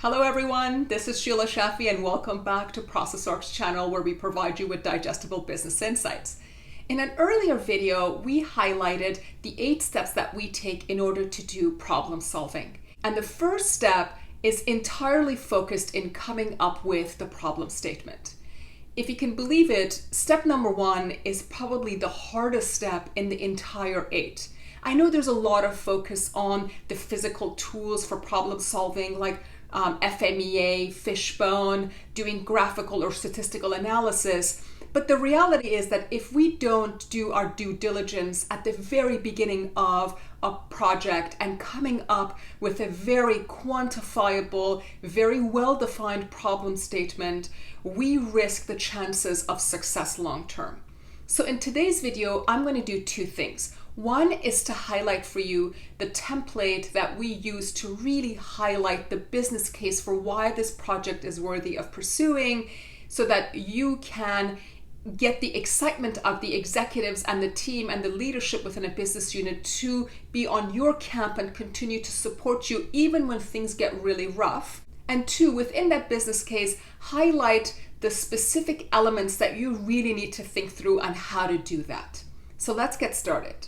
Hello everyone, this is Sheila Shaffie and welcome back to ProcessArc's channel where we provide you with digestible business insights. In an earlier video, we highlighted the 8 steps that we take in order to do problem solving. And the first step is entirely focused in coming up with the problem statement. If you can believe it, step number 1 is probably the hardest step in the entire 8. I know there's a lot of focus on the physical tools for problem solving like FMEA, fishbone, doing graphical or statistical analysis. But the reality is that if we don't do our due diligence at the very beginning of a project and coming up with a very quantifiable, very well-defined problem statement, we risk the chances of success long-term. So in today's video, I'm going to do 2 things. One is to highlight for you the template that we use to really highlight the business case for why this project is worthy of pursuing so that you can get the excitement of the executives and the team and the leadership within a business unit to be on your camp and continue to support you even when things get really rough. And 2, within that business case, highlight the specific elements that you really need to think through on how to do that. So let's get started.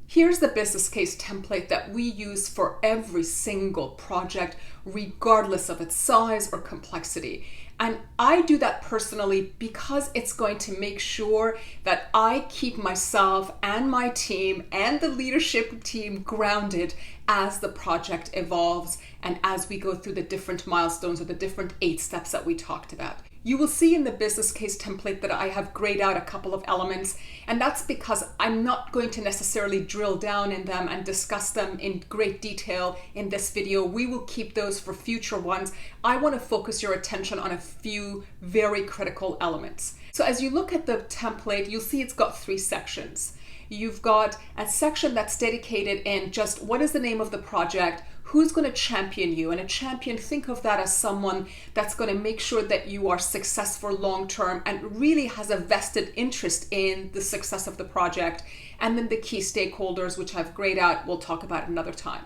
Here's the business case template that we use for every single project, regardless of its size or complexity. And I do that personally because it's going to make sure that I keep myself and my team and the leadership team grounded as the project evolves and as we go through the different milestones or the different 8 steps that we talked about. You will see in the business case template that I have grayed out a couple of elements, and that's because I'm not going to necessarily drill down in them and discuss them in great detail in this video. We will keep those for future ones. I want to focus your attention on a few very critical elements. So as you look at the template, you'll see it's got 3 sections. You've got a section that's dedicated in just what is the name of the project, who's going to champion you, and a champion, think of that as someone that's going to make sure that you are successful long term and really has a vested interest in the success of the project. And then the key stakeholders, which I've grayed out, we'll talk about another time.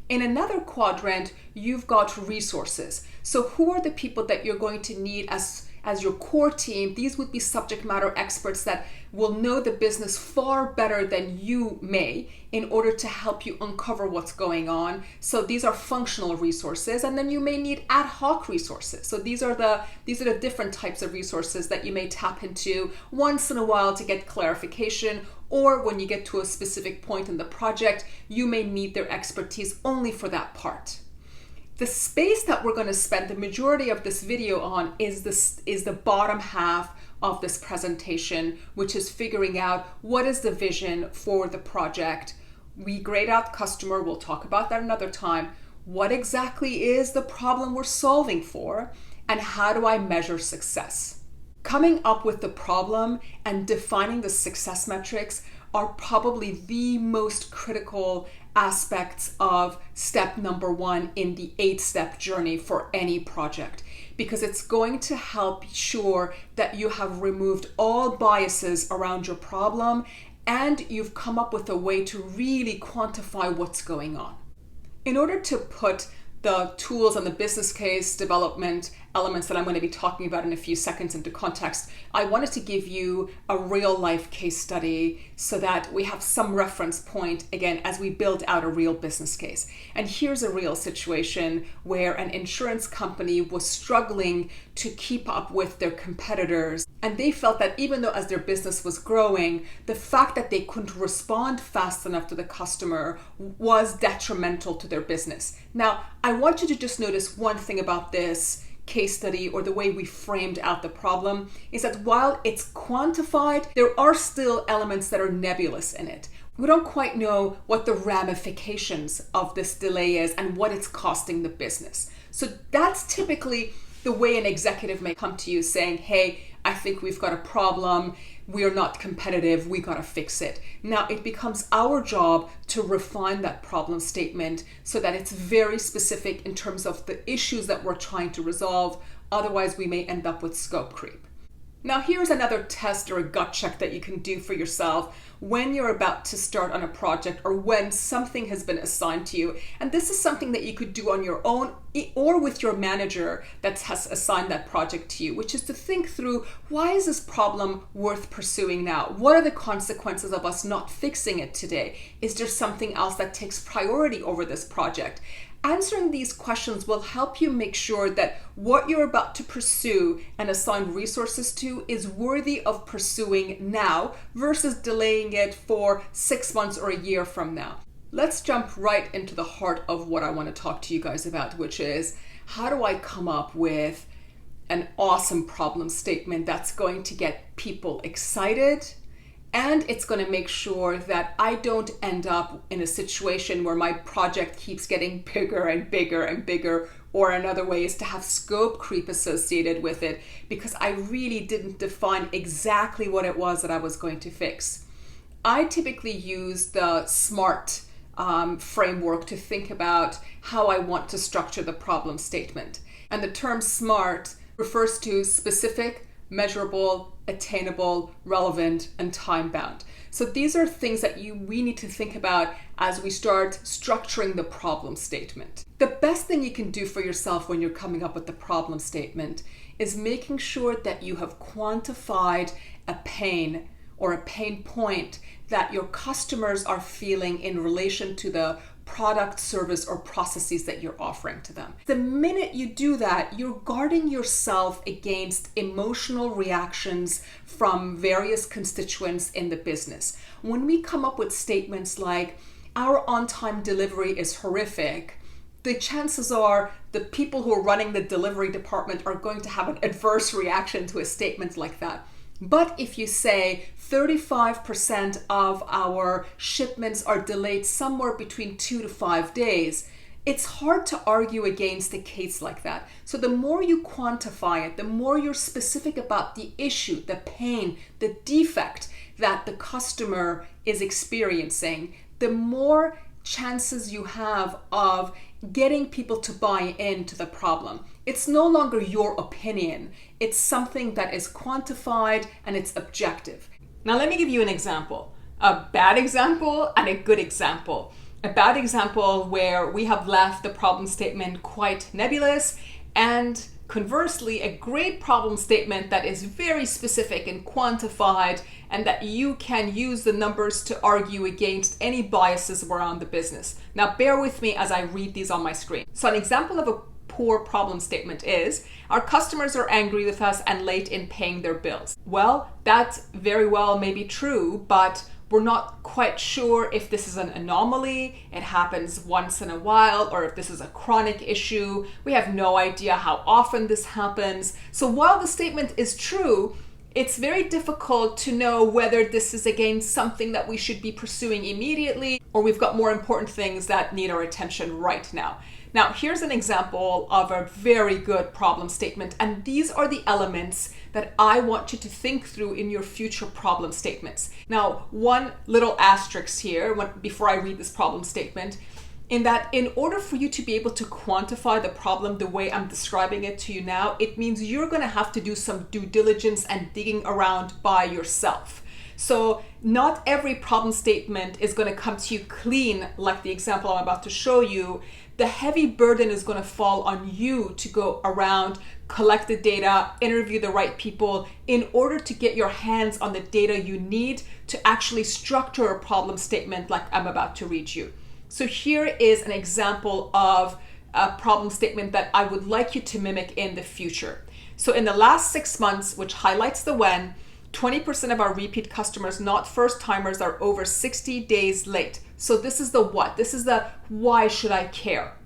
In another quadrant, you've got resources. So who are the people that you're going to need as your core team? These would be subject matter experts that will know the business far better than you may in order to help you uncover what's going on. So these are functional resources, and then you may need ad hoc resources. So these are the different types of resources that you may tap into once in a while to get clarification, or when you get to a specific point in the project, you may need their expertise only for that part. The space that we're going to spend the majority of this video on is the bottom half of this presentation, which is figuring out what is the vision for the project. We grade out customer, we'll talk about that another time. What exactly is the problem we're solving for, and how do I measure success? Coming up with the problem and defining the success metrics are probably the most critical aspects of step number 1 in the 8-step journey for any project, because it's going to help sure that you have removed all biases around your problem and you've come up with a way to really quantify what's going on. In order to put the tools and the business case development elements that I'm going to be talking about in a few seconds into context, I wanted to give you a real life case study so that we have some reference point again as we build out a real business case. And here's a real situation where an insurance company was struggling to keep up with their competitors, and they felt that even though as their business was growing, the fact that they couldn't respond fast enough to the customer was detrimental to their business. Now, I want you to just notice one thing about this case study, or the way we framed out the problem, is that while it's quantified, there are still elements that are nebulous in it. We don't quite know what the ramifications of this delay is and what it's costing the business. So that's typically the way an executive may come to you saying, hey, I think we've got a problem, we're not competitive, we gotta fix it. Now it becomes our job to refine that problem statement so that it's very specific in terms of the issues that we're trying to resolve. Otherwise we may end up with scope creep. Now here's another test or a gut check that you can do for yourself when you're about to start on a project or when something has been assigned to you. And this is something that you could do on your own or with your manager that has assigned that project to you, which is to think through, why is this problem worth pursuing now? What are the consequences of us not fixing it today? Is there something else that takes priority over this project? Answering these questions will help you make sure that what you're about to pursue and assign resources to is worthy of pursuing now versus delaying it for 6 months or a year from now. Let's jump right into the heart of what I want to talk to you guys about, which is, how do I come up with an awesome problem statement that's going to get people excited, and it's going to make sure that I don't end up in a situation where my project keeps getting bigger and bigger and bigger, or another way is to have scope creep associated with it because I really didn't define exactly what it was that I was going to fix. I typically use the SMART framework to think about how I want to structure the problem statement. And the term SMART refers to specific, measurable, attainable, relevant, and time-bound. So these are things that we need to think about as we start structuring the problem statement. The best thing you can do for yourself when you're coming up with the problem statement is making sure that you have quantified a pain or a pain point that your customers are feeling in relation to the product, service, or processes that you're offering to them. The minute you do that, you're guarding yourself against emotional reactions from various constituents in the business. When we come up with statements like, our on-time delivery is horrific, the chances are the people who are running the delivery department are going to have an adverse reaction to a statement like that. But if you say 35% of our shipments are delayed somewhere between 2 to 5 days, it's hard to argue against a case like that. So the more you quantify it, the more you're specific about the issue, the pain, the defect that the customer is experiencing, the more chances you have of getting people to buy into the problem. It's no longer your opinion. It's something that is quantified and it's objective. Now let me give you an example, a bad example and a good example. A bad example where we have left the problem statement quite nebulous, and conversely, a great problem statement that is very specific and quantified and that you can use the numbers to argue against any biases around the business. Now bear with me as I read these on my screen. So an example of a poor problem statement is, our customers are angry with us and late in paying their bills. Well, that very well may be true, but we're not quite sure if this is an anomaly, it happens once in a while, or if this is a chronic issue. We have no idea how often this happens. So while the statement is true, it's very difficult to know whether this is again something that we should be pursuing immediately, or we've got more important things that need our attention right now. Now, here's an example of a very good problem statement, and these are the elements that I want you to think through in your future problem statements. Now, one little asterisk here before I read this problem statement, in that in order for you to be able to quantify the problem the way I'm describing it to you now, it means you're going to have to do some due diligence and digging around by yourself. So not every problem statement is going to come to you clean like the example I'm about to show you. The heavy burden is going to fall on you to go around, collect the data, interview the right people in order to get your hands on the data you need to actually structure a problem statement like I'm about to read you. So here is an example of a problem statement that I would like you to mimic in the future. So in the last 6 months, which highlights the when, 20% of our repeat customers, not first timers, are over 60 days late. So this is the what. This is the why should I care?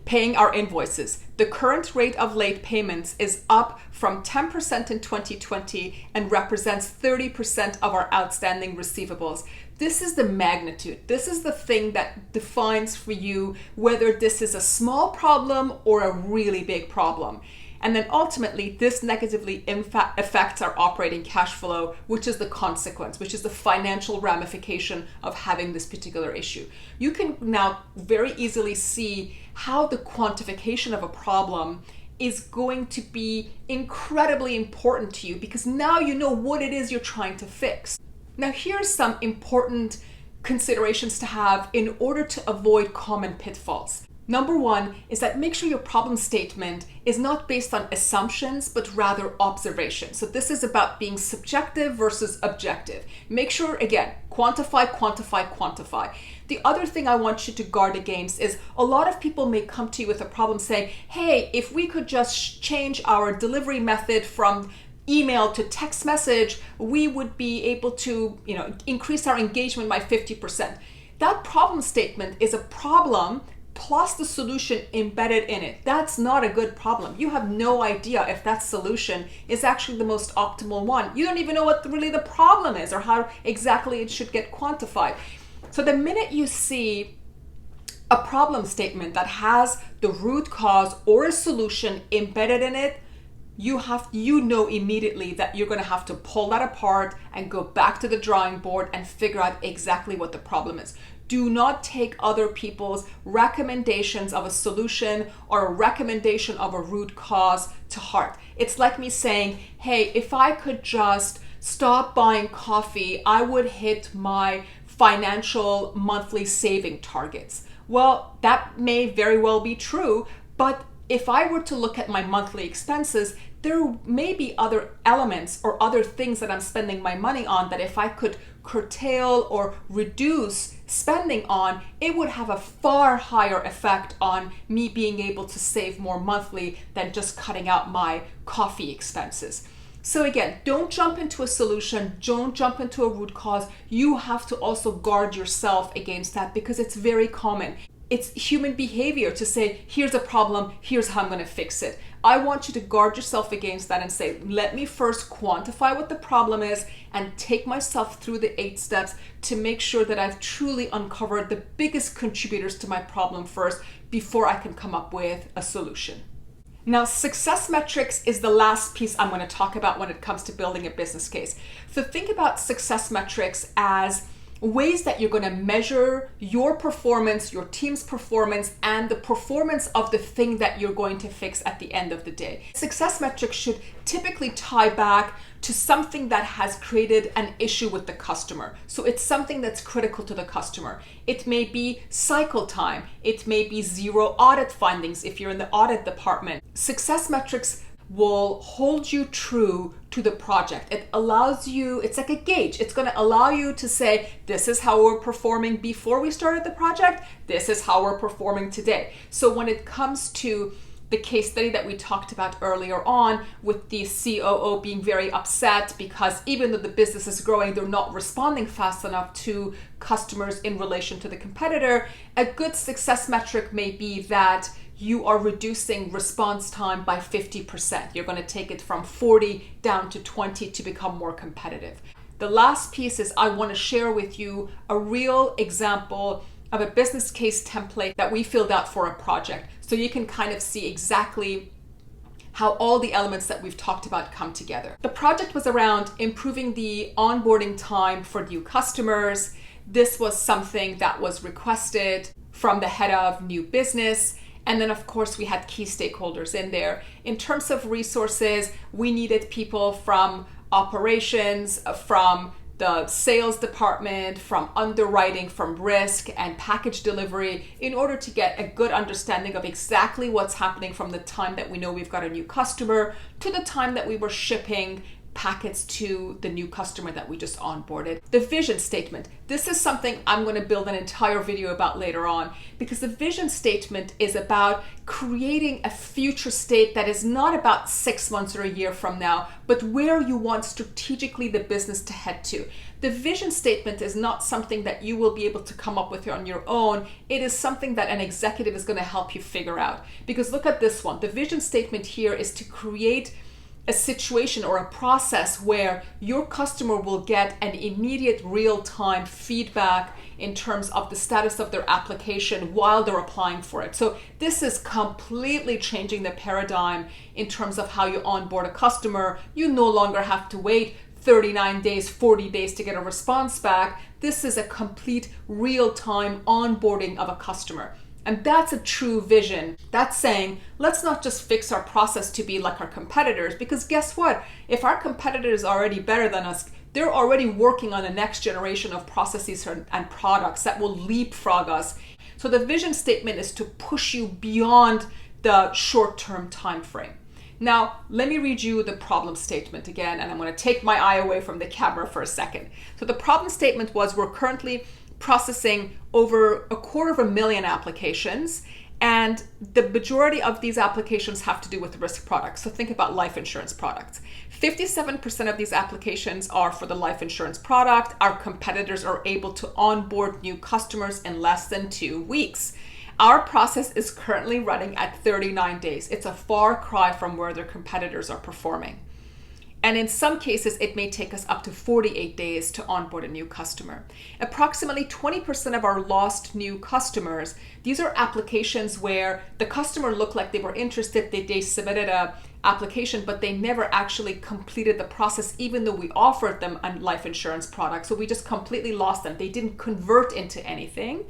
Paying our invoices. The current rate of late payments is up from 10% in 2020 and represents 30% of our outstanding receivables. This is the magnitude. This is the thing that defines for you whether this is a small problem or a really big problem. And then ultimately, this negatively affects our operating cash flow, which is the consequence, which is the financial ramification of having this particular issue. You can now very easily see how the quantification of a problem is going to be incredibly important to you because now you know what it is you're trying to fix. Now, here's some important considerations to have in order to avoid common pitfalls. Number one is that make sure your problem statement is not based on assumptions, but rather observation. So this is about being subjective versus objective. Make sure, again, quantify, quantify, quantify. The other thing I want you to guard against is a lot of people may come to you with a problem saying, hey, if we could just change our delivery method from email to text message, we would be able to, increase our engagement by 50%. That problem statement is a problem plus the solution embedded in it. That's not a good problem. You have no idea if that solution is actually the most optimal one. You don't even know what really the problem is or how exactly it should get quantified. So the minute you see a problem statement that has the root cause or a solution embedded in it, you know immediately that you're going to have to pull that apart and go back to the drawing board and figure out exactly what the problem is. Do not take other people's recommendations of a solution or a recommendation of a root cause to heart. It's like me saying, hey, if I could just stop buying coffee, I would hit my financial monthly saving targets. Well, that may very well be true, but if I were to look at my monthly expenses, there may be other elements or other things that I'm spending my money on that if I could curtail or reduce spending on, it would have a far higher effect on me being able to save more monthly than just cutting out my coffee expenses. So again, don't jump into a solution, don't jump into a root cause. You have to also guard yourself against that because it's very common. It's human behavior to say, here's a problem, here's how I'm going to fix it. I want you to guard yourself against that and say, let me first quantify what the problem is and take myself through the 8 steps to make sure that I've truly uncovered the biggest contributors to my problem first before I can come up with a solution. Now, success metrics is the last piece I'm going to talk about when it comes to building a business case. So think about success metrics as ways that you're going to measure your performance, your team's performance, and the performance of the thing that you're going to fix at the end of the day. Success metrics should typically tie back to something that has created an issue with the customer. So it's something that's critical to the customer. It may be cycle time. It may be 0 audit findings if you're in the audit department. Success metrics will hold you true to the project. It allows you, it's like a gauge. It's going to allow you to say, this is how we're performing before we started the project. This is how we're performing today. So when it comes to the case study that we talked about earlier on with the COO being very upset because even though the business is growing, they're not responding fast enough to customers in relation to the competitor, a good success metric may be that you are reducing response time by 50%. You're going to take it from 40 down to 20 to become more competitive. The last piece is I want to share with you a real example of a business case template that we filled out for a project. So you can kind of see exactly how all the elements that we've talked about come together. The project was around improving the onboarding time for new customers. This was something that was requested from the head of new business. And then, of course, we had key stakeholders in there. In terms of resources, we needed people from operations, from the sales department, from underwriting, from risk and package delivery in order to get a good understanding of exactly what's happening from the time that we know we've got a new customer to the time that we were shipping packets to the new customer that we just onboarded. The vision statement. This is something I'm going to build an entire video about later on because the vision statement is about creating a future state that is not about 6 months or a year from now, but where you want strategically the business to head to. The vision statement is not something that you will be able to come up with on your own. It is something that an executive is going to help you figure out. Because look at this one. The vision statement here is to create a situation or a process where your customer will get an immediate real-time feedback in terms of the status of their application while they're applying for it. So this is completely changing the paradigm in terms of how you onboard a customer. You no longer have to wait 39 days, 40 days to get a response back. This is a complete real-time onboarding of a customer. And that's a true vision. That's saying, let's not just fix our process to be like our competitors, because guess what? If our competitor is already better than us, they're already working on the next generation of processes and products that will leapfrog us. So the vision statement is to push you beyond the short-term time frame. Now, let me read you the problem statement again, and I'm going to take my eye away from the camera for a second. So the problem statement was, we're currently processing over 250,000 applications, and the majority of these applications have to do with risk products. So think about life insurance products. 57% of these applications are for the life insurance product. Our competitors are able to onboard new customers in less than 2 weeks. Our process is currently running at 39 days. It's a far cry from where their competitors are performing. And in some cases, it may take us up to 48 days to onboard a new customer. Approximately 20% of our lost new customers, these are applications where the customer looked like they were interested, they submitted an application, but they never actually completed the process, even though we offered them a life insurance product. So we just completely lost them. They didn't convert into anything.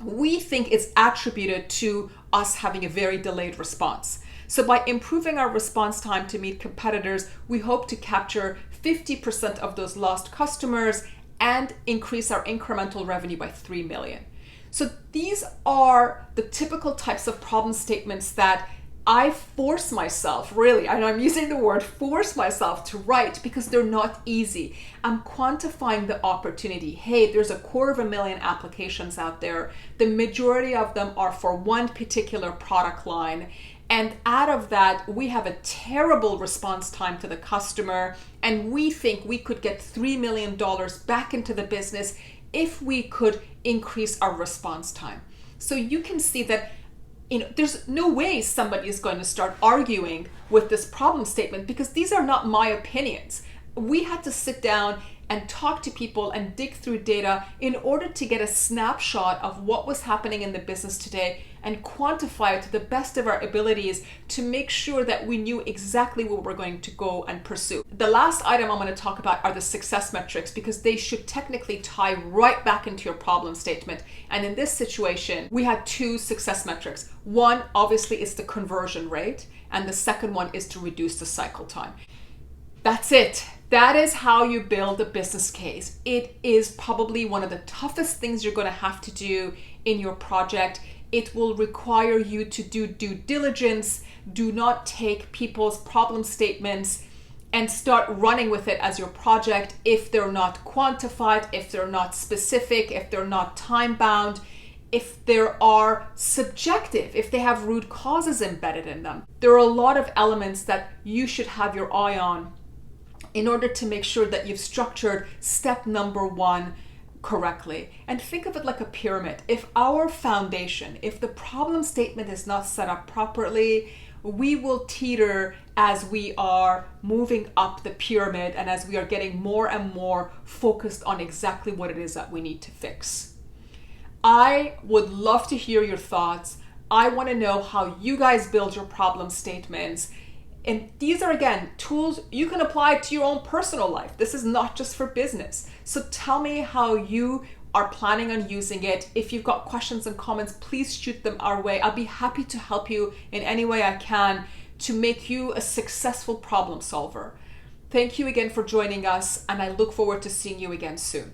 We think it's attributed to us having a very delayed response. So by improving our response time to meet competitors, we hope to capture 50% of those lost customers and increase our incremental revenue by 3 million. So these are the typical types of problem statements that I force myself, really, and I'm using the word force myself to write because they're not easy. I'm quantifying the opportunity. Hey, there's 250,000 applications out there. The majority of them are for one particular product line. And out of that, we have a terrible response time to the customer. And we think we could get $3 million back into the business if we could increase our response time. So you can see that there's no way somebody is going to start arguing with this problem statement because these are not my opinions. We had to sit down and talk to people and dig through data in order to get a snapshot of what was happening in the business today and quantify it to the best of our abilities to make sure that we knew exactly what we're going to go and pursue. The last item I'm going to talk about are the success metrics because they should technically tie right back into your problem statement. And in this situation, we had 2 success metrics. One, obviously, is the conversion rate, and the second one is to reduce the cycle time. That's it. That is how you build a business case. It is probably one of the toughest things you're going to have to do in your project. It will require you to do due diligence. Do not take people's problem statements and start running with it as your project if they're not quantified, if they're not specific, if they're not time-bound, if there are subjective, if they have root causes embedded in them. There are a lot of elements that you should have your eye on in order to make sure that you've structured step number 1 correctly. And think of it like a pyramid. If our foundation, if the problem statement is not set up properly, we will teeter as we are moving up the pyramid and as we are getting more and more focused on exactly what it is that we need to fix. I would love to hear your thoughts. I want to know how you guys build your problem statements. And these are, again, tools you can apply to your own personal life. This is not just for business. So tell me how you are planning on using it. If you've got questions and comments, please shoot them our way. I'll be happy to help you in any way I can to make you a successful problem solver. Thank you again for joining us, and I look forward to seeing you again soon.